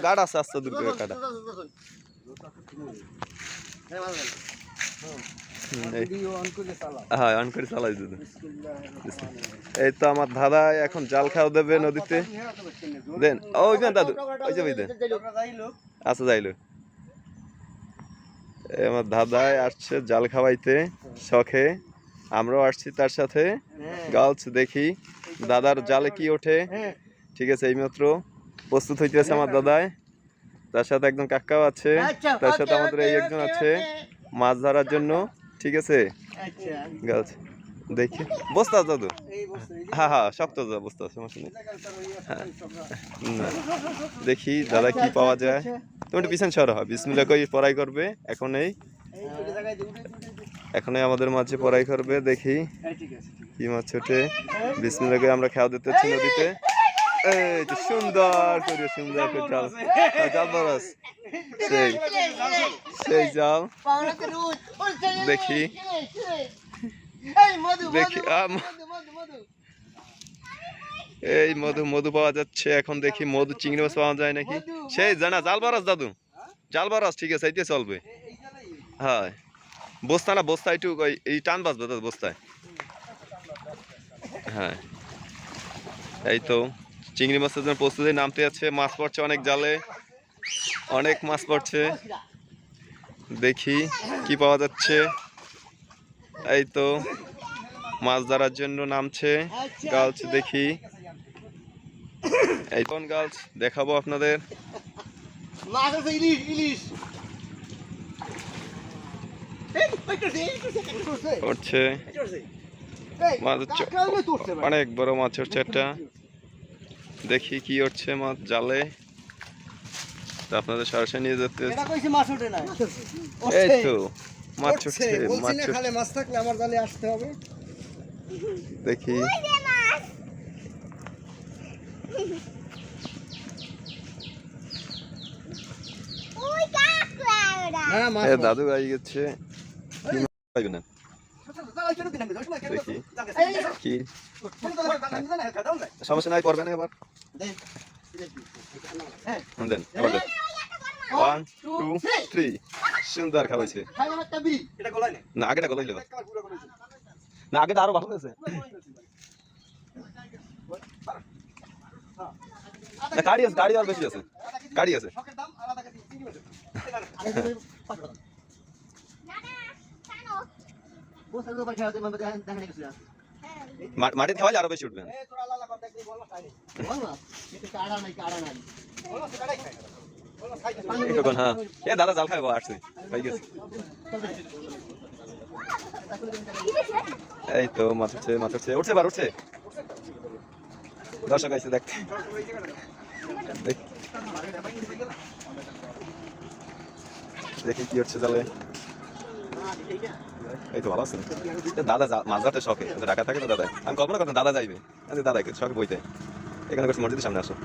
কাট আছে আস্তে দূর করে কাটা। হ্যাঁ অন করে চালাই দিদি। এই তো আমার দাদা এখন জাল খাওয়া দেবে নদীতে। দেন ওই দেন দাদু ওই যাবি দেন আচ্ছা যাইলো। আমার দাদাই আসছে জাল খাওয়াইতে শখে, আমরাও আসছি তার সাথে। গার্লস দেখি দাদার জালে কি ওঠে। ঠিক আছে এইমাত্র প্রস্তুত হইতেছে আমার দাদাই, তার সাথে একদম কাকাও আছে, তার সাথে আমাদের এই একজন আছে মাছ ধরার জন্য। ঠিক আছে গার্লস দেখি বস্তা দাদু। হ্যাঁ হ্যাঁ শক্ত বস্তা সমস্যা নেই। দেখি দাদা কি পাওয়া যায়। তুমি একটু পিছন সরো, বিসমিল্লাহ কই পড়াই করবে এখনই আমাদের মাঝে পড়াই করবে। দেখি কি মাছ ওঠে। বিসমিল্লাহ কই আমরা খাওয়া দিতেছি নদীতে। এই তো সুন্দর করে জাল জাল বরস সেই জাল দেখি দেখি এই মধু পাওয়া যাচ্ছে এখন। দেখি মধু চিংড়ি মাছ পাওয়া যায় নাকি। সেই জানা জাল বরস দাদু জাল বরস। ঠিক আছে এইতে চলবে। হ্যাঁ বস্তা না বস্তা একটু এই টান বাজবে দাদু বস্তায়। হ্যাঁ এই তো চিংড়ি মাছের জন্য প্রস্তুতি নামতে যাচ্ছে। মাছ পড়ছে অনেক জালে, অনেক মাছ পড়ছে। দেখি কি পাওয়া যাচ্ছে। এই তো মাছ ধরার জন্য নামছে গার্লস। দেখি এই কোন গার্লস দেখাবো আপনাদের। পড়ছে মাছ অনেক বড় মাছ উঠছে একটা। দেখি কি উঠছে মাছ জালে, আপনাদের সরাসরি নিয়ে যেতে। এই তো মাছ উঠছে মাছ থাকলে আমার জালে আসতে হবে। দেখি দাদু আই গেছে। দেখি কি সমস্যা নাই করবে না এবার। ওয়ান টু থ্রি সুন্দর খাওয়াইছে। না আগেটা গলাইলে না আগেটা আরো ভালো হয়েছে। গাড়ি আর বেশি আছে গাড়ি আছে। মাটিতে খাওয়ালে আরো বেশি উঠবে। হ্যাঁ এ দাদা জাল খাইবো আসছে হয়ে গেছে। এই তো মাছ উঠছে উঠছে বার উঠছে। দর্শক আইছে দেখতে। দেখি কি হচ্ছে জালে। এই তো ভালো আছে দাদা মাছ ধরতে শখে ঢাকা থাকে তো দাদা। আমি কল্পনা করতাম দাদা যাইবে দাদা শখে বইতে। এখানে করছে মসজিদের সামনে আসো।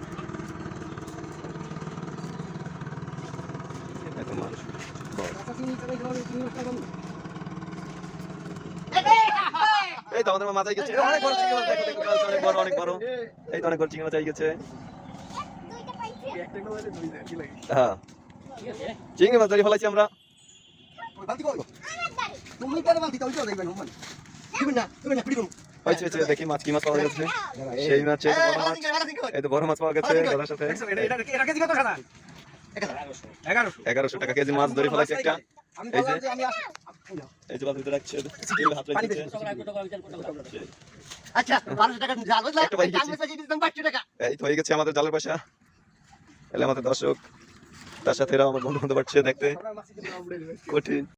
এই তো আমাদের মাথায় গেছে অনেক বড় চিংড়ি মাছ। দেখো দেখো অনেক বড় এই তো অনেক বড় চিংড়ি মাছ আই গেছে। হ্যাঁ চিংড়ি মাছ ধরে ফেলাইছি আমরা। দেখি মাছ কি মাছ পাওয়া গেছে। সেই মাছ এই তো বড় মাছ পাওয়া গেছে দাদার সাথে। 1100 টাকা কেজি মাছ ধরে ফেলাইছে একটা। এই যে ভিতরে রাখছে এই তো হয়ে গেছে আমাদের জালের পয়সা। এলে আমাদের দর্শক তার সাথে এরাও আমার বন্ধু বান্ধব পাচ্ছে দেখতে কঠিন।